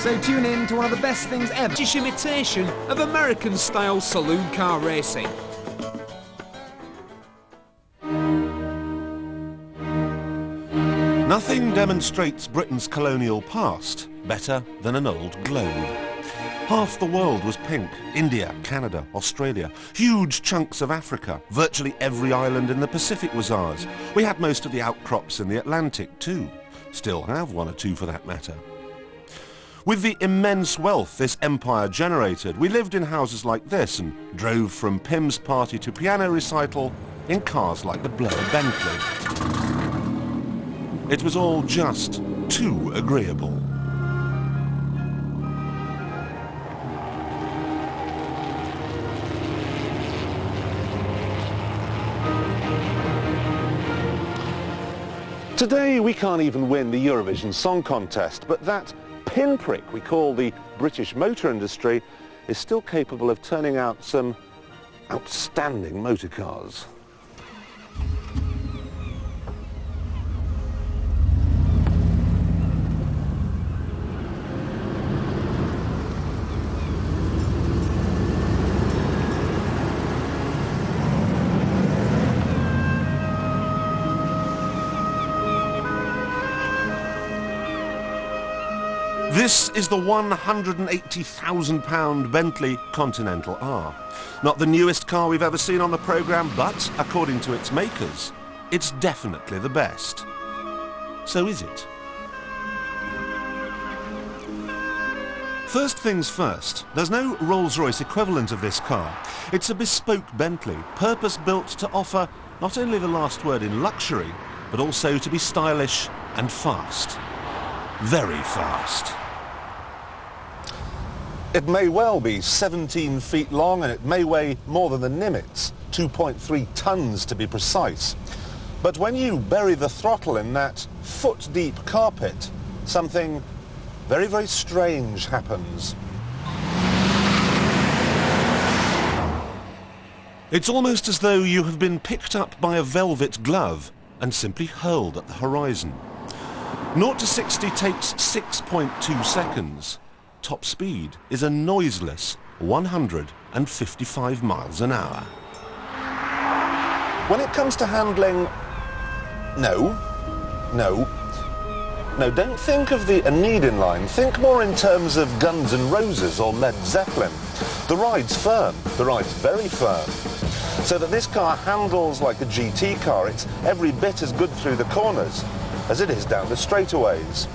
So tune in to one of the best things ever. British imitation of American-style saloon car racing. Nothing demonstrates Britain's colonial past better than an old globe. Half the world was pink. India, Canada, Australia, huge chunks of Africa, virtually every island in the Pacific was ours. We had most of the outcrops in the Atlantic too. Still have one or two for that matter. With the immense wealth this empire generated, we lived in houses like this and drove from Pim's party to piano recital in cars like the Blair Bentley. It was all just too agreeable. Today we can't even win the Eurovision Song Contest, but that pinprick we call the British motor industry is still capable of turning out some outstanding motor cars. This is the £180,000 Bentley Continental R. Not the newest car we've ever seen on the programme, but, according to its makers, it's definitely the best. So is it? First things first, there's no Rolls-Royce equivalent of this car. It's a bespoke Bentley, purpose-built to offer not only the last word in luxury, but also to be stylish and fast. Very fast. It may well be 17 feet long and it may weigh more than the Nimitz, 2.3 tons to be precise. But when you bury the throttle in that foot-deep carpet, something very, very strange happens. It's almost as though you have been picked up by a velvet glove and simply hurled at the horizon. 0 to 60 takes 6.2 seconds. Top speed is a noiseless 155 miles an hour. When it comes to handling... No, don't think of the Anidin line. Think more in terms of Guns N' Roses or Led Zeppelin. The ride's firm, the ride's very firm. So that this car handles like a GT car. It's every bit as good through the corners as it is down the straightaways.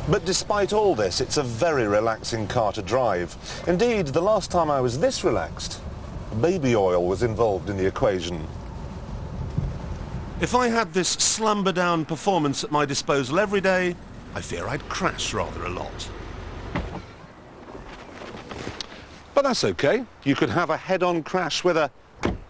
But despite all this, it's a very relaxing car to drive. Indeed, the last time I was this relaxed, baby oil was involved in the equation. If I had this slumber-down performance at my disposal every day, I fear I'd crash rather a lot. But that's okay. You could have a head-on crash with a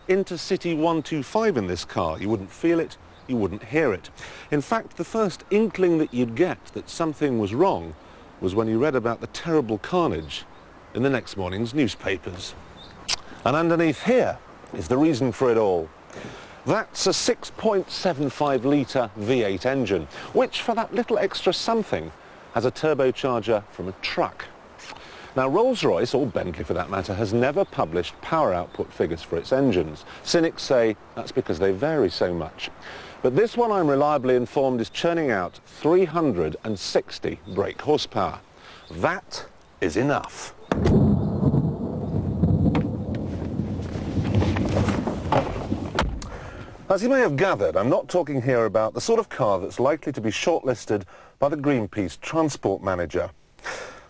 Intercity 125 in this car. You wouldn't feel it. You wouldn't hear it. In fact, the first inkling that you'd get that something was wrong was when you read about the terrible carnage in the next morning's newspapers. And underneath here is the reason for it all. That's a 6.75-litre V8 engine, which for that little extra something has a turbocharger from a truck. Now, Rolls-Royce, or Bentley for that matter, has never published power output figures for its engines. Cynics say that's because they vary so much. But this one, I'm reliably informed, is churning out 360 brake horsepower. That is enough. As you may have gathered, I'm not talking here about the sort of car that's likely to be shortlisted by the Greenpeace transport manager.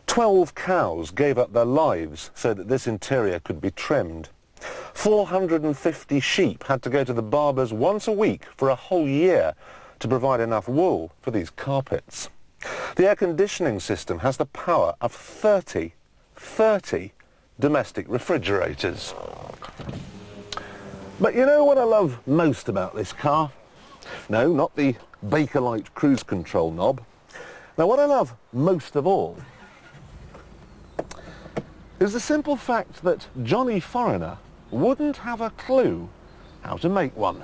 12 cows gave up their lives so that this interior could be trimmed. 450 sheep had to go to the barbers once a week for a whole year to provide enough wool for these carpets. The air conditioning system has the power of 30 domestic refrigerators. But you know what I love most about this car? No, not the Bakelite cruise control knob. Now, what I love most of all is the simple fact that Johnny Foreigner wouldn't have a clue how to make one.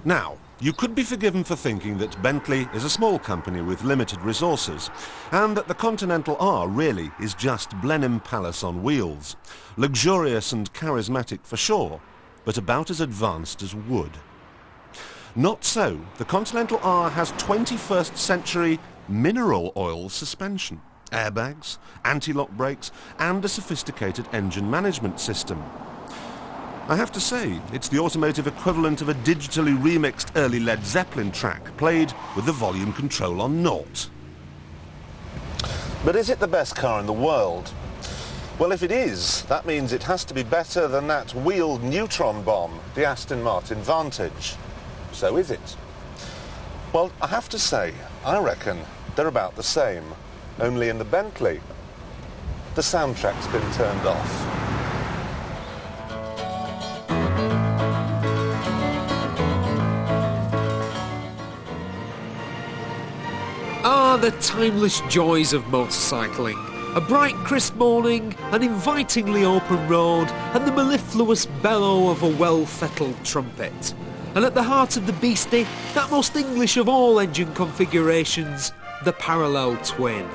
Now, You could be forgiven for thinking that Bentley is a small company with limited resources, and that the Continental R really is just Blenheim Palace on wheels. Luxurious and charismatic for sure, but about as advanced as wood. Not so. The Continental R has 21st century mineral oil suspension, airbags, anti-lock brakes, and a sophisticated engine management system. I have to say, it's the automotive equivalent of a digitally remixed early Led Zeppelin track, played with the volume control on naught. But is it the best car in the world? Well, if it is, that means it has to be better than that wheeled neutron bomb, the Aston Martin Vantage. So is it? Well, I have to say, I reckon they're about the same. Only in the Bentley, the soundtrack's been turned off. Ah, the timeless joys of motorcycling. A bright, crisp morning, an invitingly open road, and the mellifluous bellow of a well-fettled trumpet. And at the heart of the beastie, that most English of all engine configurations, the parallel twin.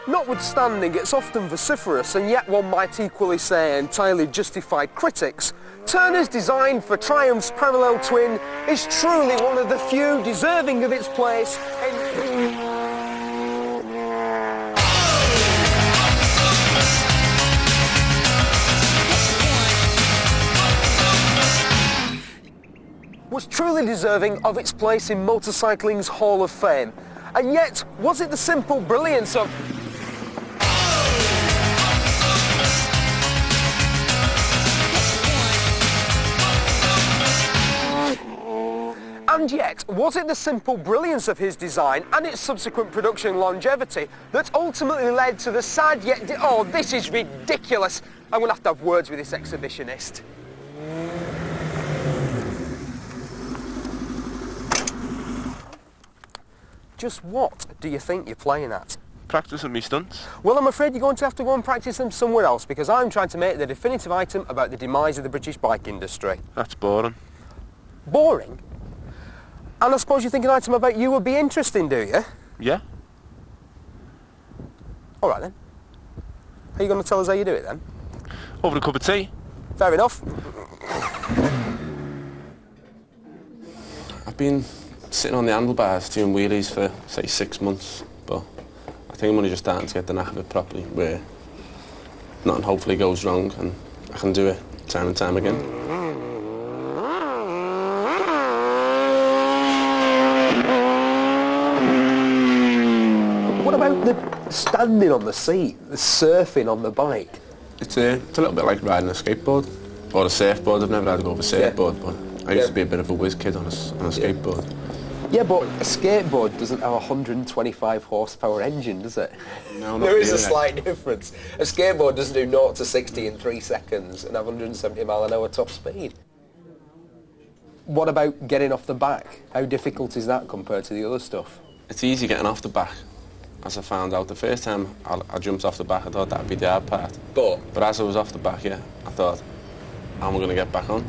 Notwithstanding its often vociferous and yet one might equally say entirely justified critics, Turner's design for Triumph's parallel twin is truly one of the few deserving of its place in... was truly deserving of its place in motorcycling's Hall of Fame. And yet, was it the simple brilliance of... And yet, was it the simple brilliance of his design and its subsequent production longevity that ultimately led to the sad yet... Oh, this is ridiculous! I'm going to have words with this exhibitionist. Just what do you think you're playing at? Practicing me stunts. Well, I'm afraid you're going to have to go and practice them somewhere else because I'm trying to make the definitive item about the demise of the British bike industry. That's boring. Boring? And I suppose you think an item about you would be interesting, do you? Yeah. All right, then. Are you going to tell us how you do it, then? Over a cup of tea. Fair enough. I've been sitting on the handlebars doing wheelies for, say, 6 months, but I think I'm only just starting to get the knack of it properly, where nothing hopefully goes wrong and I can do it time and time again. What about the standing on the seat, the surfing on the bike? It's a little bit like riding a skateboard, or a surfboard. I've never had to go with a surfboard, but I used to be a bit of a whiz kid on a skateboard. Yeah, but a skateboard doesn't have a 125 horsepower engine, does it? No, not There is really. a slight difference. A skateboard doesn't do 0 to 60 in 3 seconds and have 170 mile an hour top speed. What about getting off the back? How difficult is that compared to the other stuff? It's easy getting off the back, as I found out. The first time I jumped off the back, I thought that'd be the hard part. But as I was off the back, yeah, I thought, how am I going to get back on?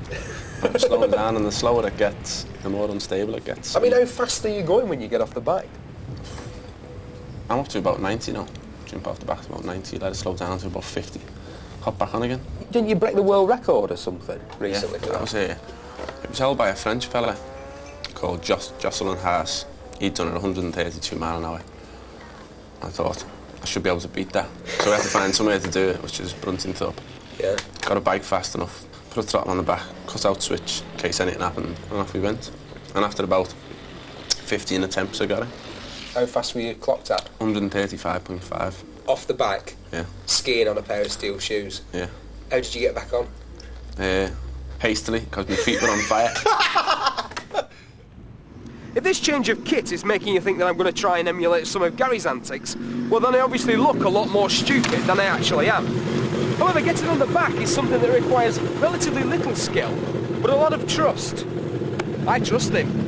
But slowing down, and the slower it gets, the more unstable it gets. I mean, how fast are you going when you get off the bike? I'm up to about 90 now. Jump off the back to about 90, let it slow down to about 50. Hop back on again. Didn't you break the world record or something recently? Yeah, it was held by a French fella called Jocelyn Haas. He'd done it 132 mile an hour. I thought, I should be able to beat that. So we had to find somewhere to do it, which is Bruntingthorpe. Yeah. Got a bike fast enough, put a throttle on the back, cut out switch in case anything happened, and off we went. And after about 15 attempts, I got it. How fast were you clocked at? 135.5. Off the bike? Yeah. Skiing on a pair of steel shoes? Yeah. How did you get back on? Hastily, because my feet were on fire. If this change of kit is making you think that I'm going to try and emulate some of Gary's antics, well then I obviously look a lot more stupid than I actually am. However, getting on the back is something that requires relatively little skill, but a lot of trust. I trust him.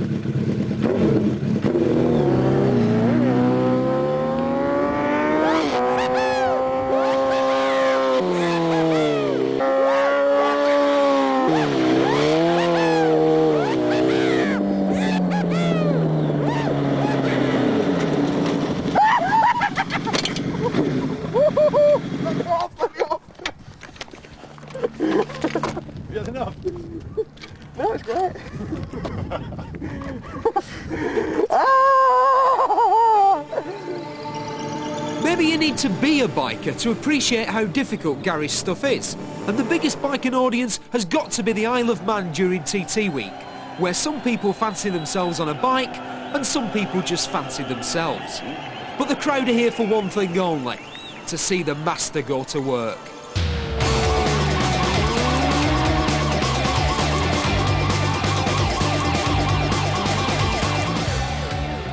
Maybe you need to be a biker to appreciate how difficult Gary's stuff is. And the biggest biking audience has got to be the Isle of Man during TT week, where some people fancy themselves on a bike and some people just fancy themselves. But the crowd are here for one thing only, to see the master go to work.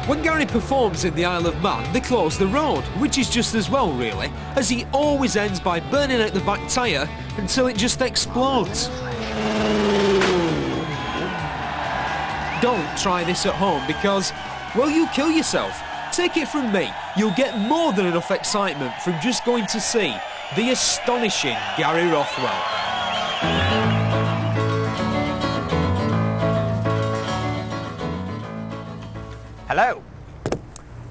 When Gary performs in the Isle of Man, they close the road, which is just as well really, as he always ends by burning out the back tyre until it just explodes. Don't try this at home because, well, you'll kill yourself. Take it from me, you'll get more than enough excitement from just going to see the astonishing Gary Rothwell. Hello.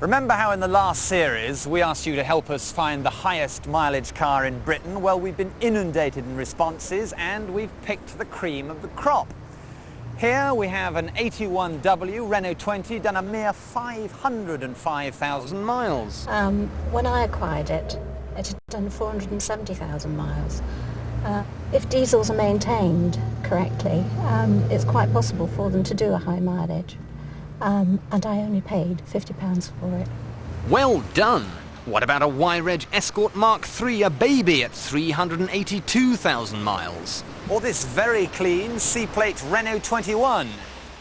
Remember how in the last series we asked you to help us find the highest mileage car in Britain? Well, we've been inundated in responses and we've picked the cream of the crop. Here we have an 81W Renault 20 done a mere 505,000 miles. When I acquired it, it had done 470,000 miles. If diesels are maintained correctly, it's quite possible for them to do a high mileage. And I only paid £50 for it. Well done! What about a Y-Reg Escort Mark III, a baby at 382,000 miles? Or this very clean C-plate Renault 21,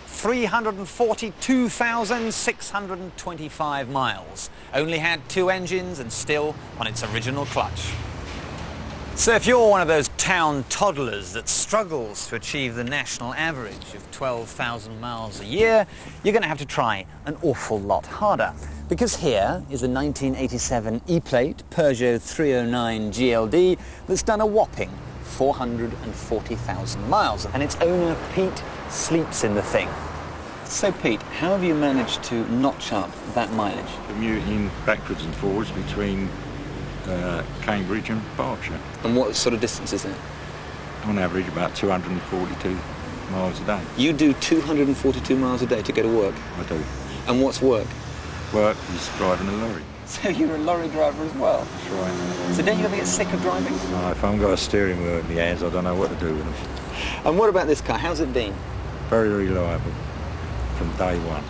342,625 miles. Only had 2 engines and still on its original clutch. So if you're one of those town toddlers that struggles to achieve the national average of 12,000 miles a year, you're going to have to try an awful lot harder. Because here is a 1987 E-plate Peugeot 309 GLD that's done a whopping 440,000 miles. And its owner, Pete, sleeps in the thing. So Pete, how have you managed to notch up that mileage? Commuting backwards and forwards between Cambridge and Berkshire. And what sort of distance is that? On average about 242 miles a day. You do 242 miles a day to go to work? I do. And what's work? Work is driving a lorry. So you're a lorry driver as well? That's right. So don't you ever get sick of driving? No, if I haven't got a steering wheel in my hands, I don't know what to do with them. And what about this car? How's it been? Very reliable from day one.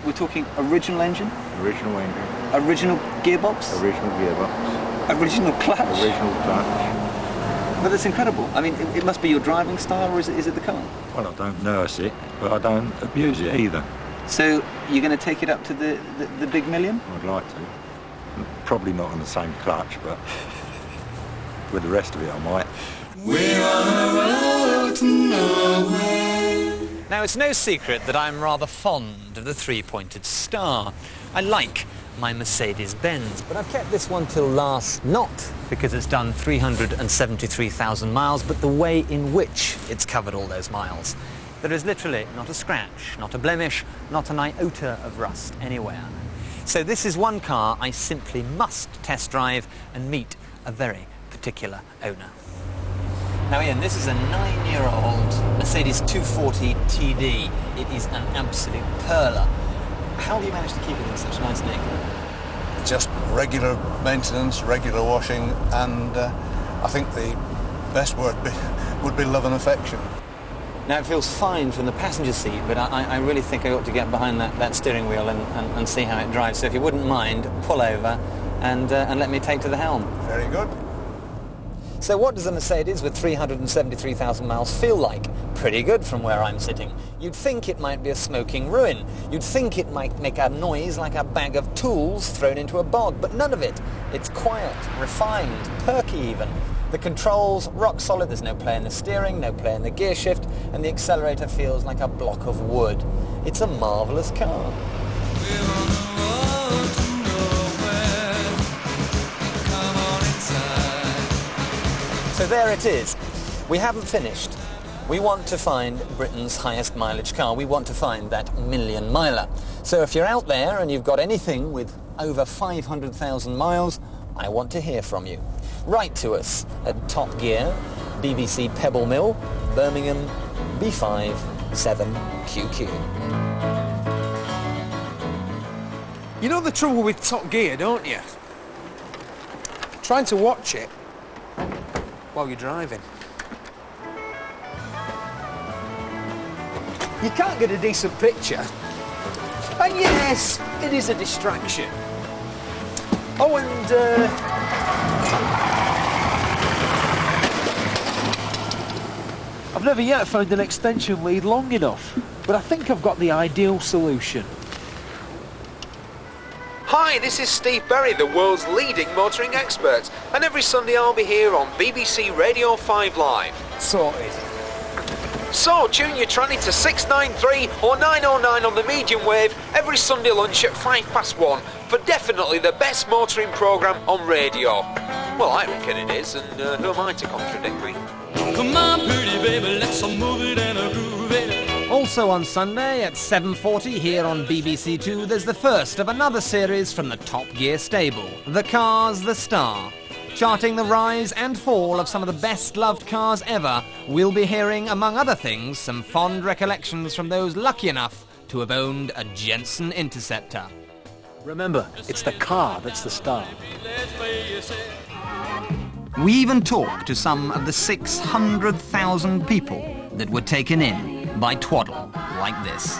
We're talking original engine? Original engine. Original gearbox? Original gearbox. Original clutch? Original clutch. But that's incredible. I mean, it must be your driving style, or is it the car? Well, I don't nurse it, but I don't abuse it either. So you're going to take it up to the big million? I'd like to. Probably not on the same clutch, but with the rest of it I might. We're on a road to nowhere. Now, it's no secret that I'm rather fond of the three-pointed star. I like my Mercedes-Benz, but I've kept this one till last, not because it's done 373,000 miles, but the way in which it's covered all those miles. There is literally not a scratch, not a blemish, not an iota of rust anywhere. So this is one car I simply must test drive and meet a very particular owner. Now Ian, this is a 9-year-old Mercedes 240 TD. It is an absolute perler. How have you managed to keep it in such nice nick? Just regular maintenance, regular washing, and I think the best word would be love and affection. Now it feels fine from the passenger seat, but I really think I ought to get behind that steering wheel and see how it drives. So if you wouldn't mind, pull over and let me take to the helm. Very good. So what does a Mercedes with 373,000 miles feel like? Pretty good from where I'm sitting. You'd think it might be a smoking ruin. You'd think it might make a noise like a bag of tools thrown into a bog, but none of it. It's quiet, refined, perky even. The controls, rock solid, there's no play in the steering, no play in the gear shift, and the accelerator feels like a block of wood. It's a marvellous car. So there it is. We haven't finished. We want to find Britain's highest mileage car. We want to find that million miler. So if you're out there and you've got anything with over 500,000 miles, I want to hear from you. Write to us at Top Gear, BBC Pebble Mill, Birmingham, B5 7QQ. You know the trouble with Top Gear, don't you? trying to watch it while you're driving. You can't get a decent picture. And yes, it is a distraction. Oh, and I've never yet found an extension lead long enough, but I think I've got the ideal solution. Hi, this is Steve Berry, the world's leading motoring expert, and every Sunday I'll be here on BBC Radio 5 Live. sorted. So, tune your tranny to 693 or 909 on the medium wave every Sunday lunch at 1:05 for definitely the best motoring programme on radio. Well, I reckon it is, and who am I to contradict me? Come on, pretty baby, let's move it and groove it. Also on Sunday at 7:40 here on BBC Two, there's the first of another series from the Top Gear stable, The Cars, The Star. Charting the rise and fall of some of the best-loved cars ever, we'll be hearing, among other things, some fond recollections from those lucky enough to have owned a Jensen Interceptor. Remember, it's the car that's the star. We even talked to some of the 600,000 people that were taken in by twaddle like this.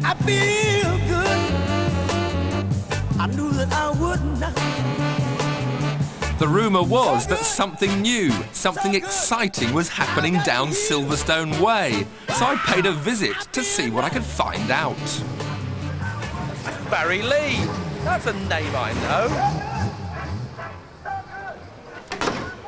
I feel good. I knew that I would not. The rumour was that something new, something exciting was happening down Silverstone Way, so I paid a visit to see what I could find out. Barry Lee, that's a name I know.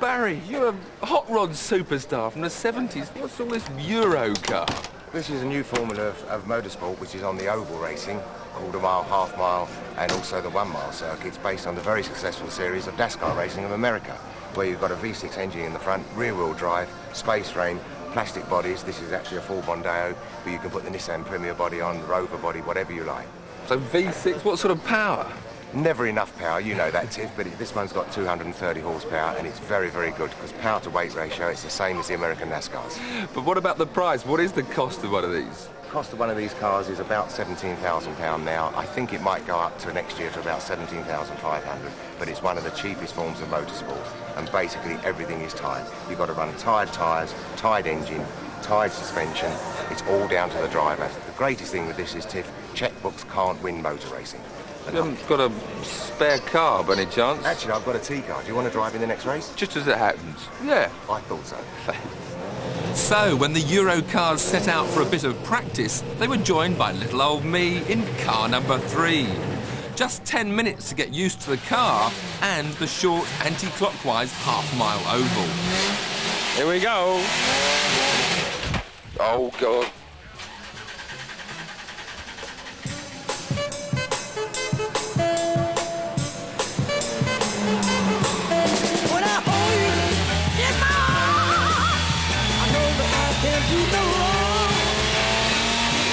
Barry, you're a hot rod superstar from the 70s. What's all this Euro car? This is a new formula of motorsport which is on the oval racing, called a mile, half mile, and also the 1 mile circuits, based on the very successful series of NASCAR racing of America, where you've got a V6 engine in the front, rear-wheel drive, space frame, plastic bodies. This is actually a full Mondeo, but you can put the Nissan Premier body on, the Rover body, whatever you like. So V6, what sort of power? Never enough power, you know that, Tiff, but this one's got 230 horsepower, and it's very, very good, because power to weight ratio, it's the same as the American NASCARs. But what about the price? What is the cost of one of these? The cost of one of these cars is about £17,000 now. I think it might go up to next year to about £17,500, but it's one of the cheapest forms of motorsport, and basically everything is tied. You've got to run tied tyres, tied engine, tied suspension. It's all down to the driver. The greatest thing with this is, Tiff, checkbooks can't win motor racing. You haven't got a spare car by any chance? Actually, I've got a T-car. Do you want to drive in the next race? Just as it happens. Yeah. I thought so. So, when the Euro cars set out for a bit of practice, they were joined by little old me in car number 3. Just 10 minutes to get used to the car and the short anti-clockwise half-mile oval. Here we go. Oh, God.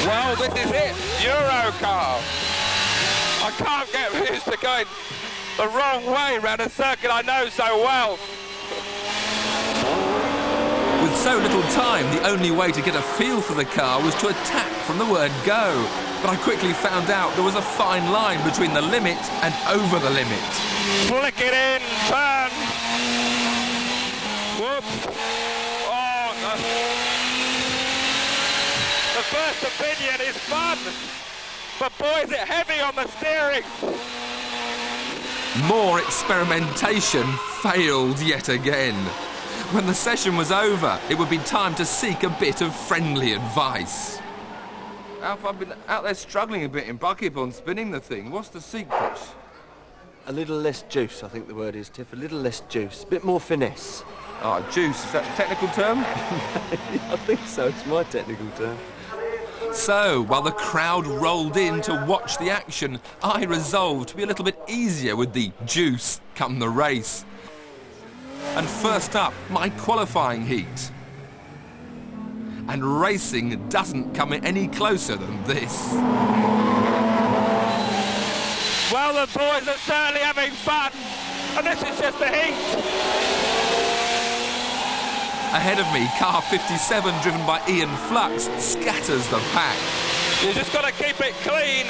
Well, this is it, Euro car. I can't get used to going the wrong way around a circuit I know so well. With so little time, the only way to get a feel for the car was to attack from the word go. But I quickly found out there was a fine line between the limit and over the limit. Flick it in, turn. Whoops. Oh, no. The first opinion is fun, but boy is it heavy on the steering. More experimentation failed yet again. When the session was over, it would be time to seek a bit of friendly advice. Alf, I've been out there struggling a bit in bucket on spinning the thing. What's the secret? A little less juice, I think the word is, Tiff. A little less juice. A bit more finesse. Oh, juice. Is that a technical term? I think so. It's my technical term. So, while the crowd rolled in to watch the action, I resolved to be a little bit easier with the juice come the race. And first up, my qualifying heat. And racing doesn't come any closer than this. Well, the boys are certainly having fun. And this is just the heat. Ahead of me, car 57, driven by Ian Flux, scatters the pack. You just got to keep it clean,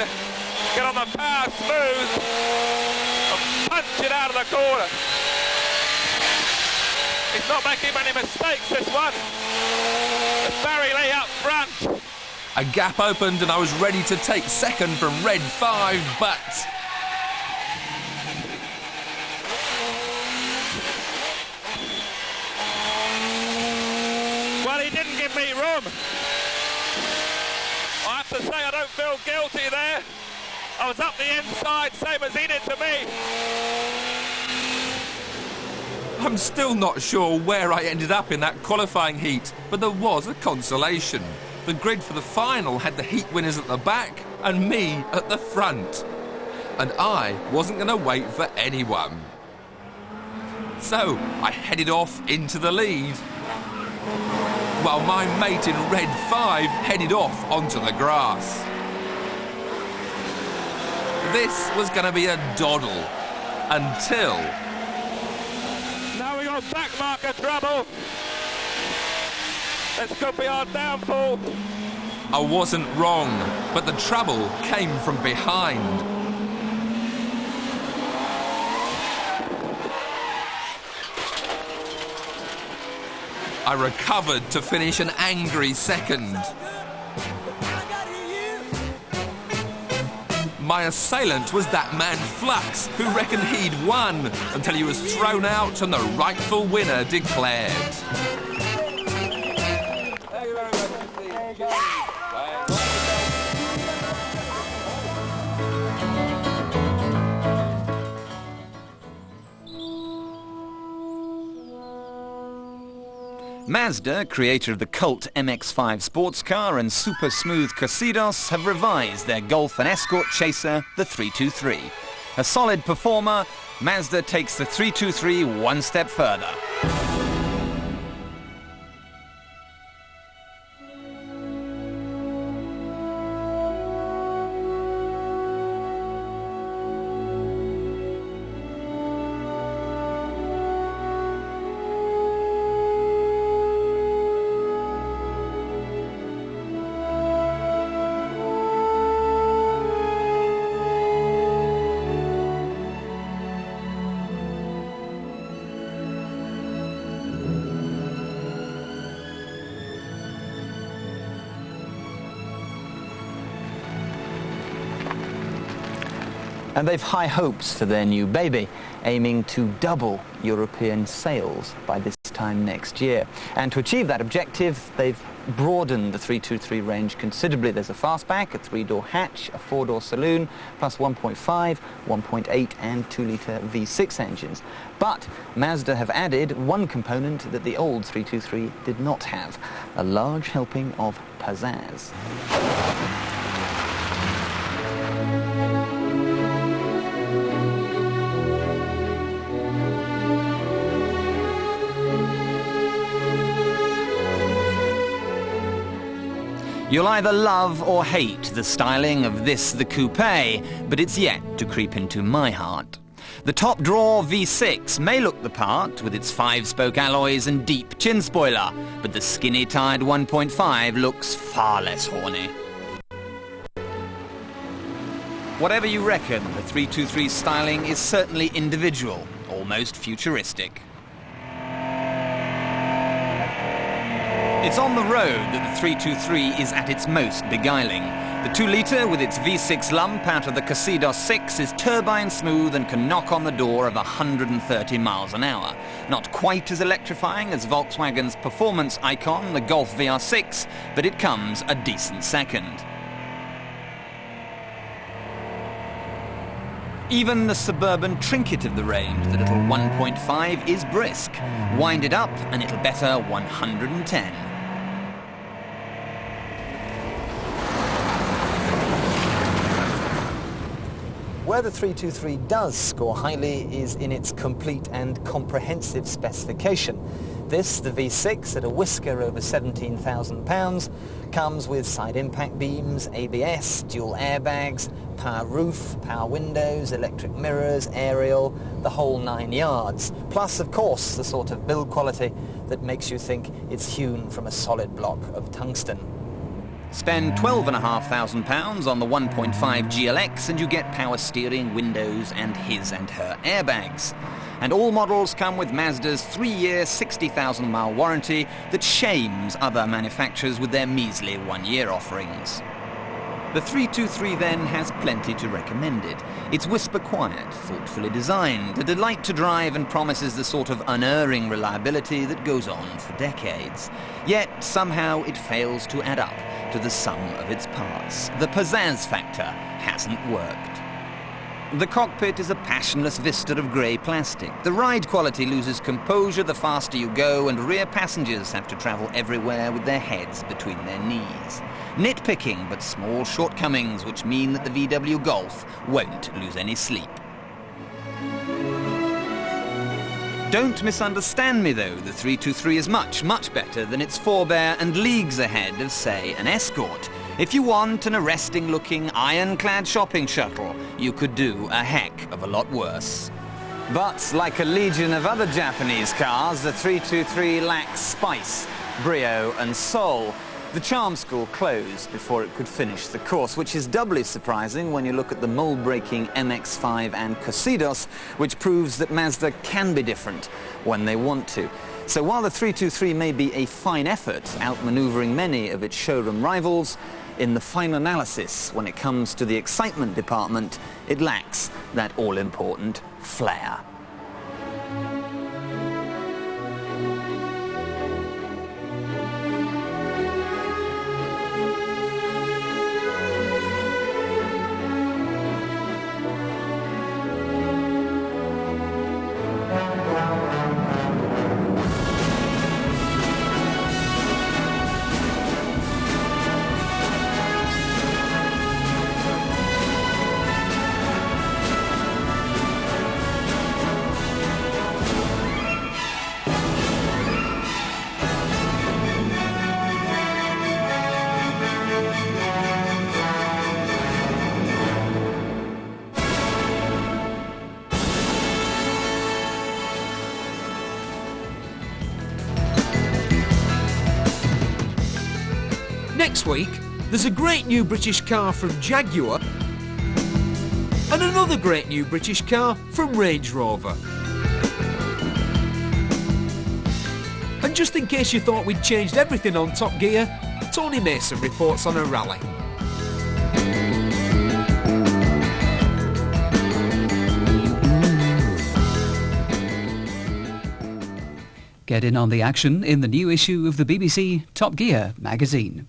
get on the power smooth, and punch it out of the corner. He's not making many mistakes, this one. It's Barry Lee up front. A gap opened and I was ready to take second from Red 5, but... Well, he didn't give me room. I have to say I don't feel guilty there. I was up the inside, same as he did to me. I'm still not sure where I ended up in that qualifying heat, but there was a consolation. The grid for the final had the heat winners at the back and me at the front. And I wasn't going to wait for anyone. So I headed off into the lead, while my mate in Red 5 headed off onto the grass. This was going to be a doddle until... Now we got back marker trouble. This could be our downfall. I wasn't wrong, but the trouble came from behind. I recovered to finish an angry second. My assailant was that man Flux, who reckoned he'd won until he was thrown out and the rightful winner declared. Mazda, creator of the cult MX-5 sports car and super smooth Casidos, have revised their Golf and Escort chaser, the 323. A solid performer, Mazda takes the 323 one step further. And they've high hopes for their new baby, aiming to double European sales by this time next year. And to achieve that objective, they've broadened the 323 range considerably. There's a fastback, a 3-door hatch, a 4-door saloon, plus 1.5, 1.8 and 2-litre V6 engines. But Mazda have added one component that the old 323 did not have, a large helping of pizzazz. You'll either love or hate the styling of this, the coupe, but it's yet to creep into my heart. The top-drawer V6 may look the part with its 5-spoke alloys and deep chin spoiler, but the skinny-tired 1.5 looks far less horny. Whatever you reckon, the 323 styling is certainly individual, almost futuristic. It's on the road that the 323 is at its most beguiling. The 2-litre with its V6 lump out of the Casidos 6 is turbine smooth and can knock on the door of 130 miles an hour. Not quite as electrifying as Volkswagen's performance icon, the Golf VR6, but it comes a decent second. Even the suburban trinket of the range, the little 1.5, is brisk. Wind it up and it'll better 110. Where the 323 does score highly is in its complete and comprehensive specification. This, the V6, at a whisker over £17,000, comes with side impact beams, ABS, dual airbags, power roof, power windows, electric mirrors, aerial, the whole 9 yards. Plus, of course, the sort of build quality that makes you think it's hewn from a solid block of tungsten. Spend £12,500 on the 1.5 GLX and you get power steering, windows and his and her airbags. And all models come with Mazda's 3-year, 60,000-mile warranty that shames other manufacturers with their measly 1-year offerings. The 323 then has plenty to recommend it. It's whisper quiet, thoughtfully designed, a delight to drive and promises the sort of unerring reliability that goes on for decades. Yet somehow it fails to add up to the sum of its parts. The pizzazz factor hasn't worked. The cockpit is a passionless vista of grey plastic. The ride quality loses composure the faster you go, and rear passengers have to travel everywhere with their heads between their knees. Nitpicking, but small shortcomings which mean that the VW Golf won't lose any sleep. Don't misunderstand me though, the 323 is much, much better than its forebear and leagues ahead of, say, an Escort. If you want an arresting-looking, ironclad shopping shuttle, you could do a heck of a lot worse. But like a legion of other Japanese cars, the 323 lacks spice, brio and soul. The charm school closed before it could finish the course, which is doubly surprising when you look at the mold-breaking MX-5 and Cosidos, which proves that Mazda can be different when they want to. So while the 323 may be a fine effort, outmaneuvering many of its showroom rivals, in the final analysis, when it comes to the excitement department, it lacks that all-important flair. Next week, there's a great new British car from Jaguar and another great new British car from Range Rover. And just in case you thought we'd changed everything on Top Gear, Tony Mason reports on a rally. Get in on the action in the new issue of the BBC Top Gear magazine.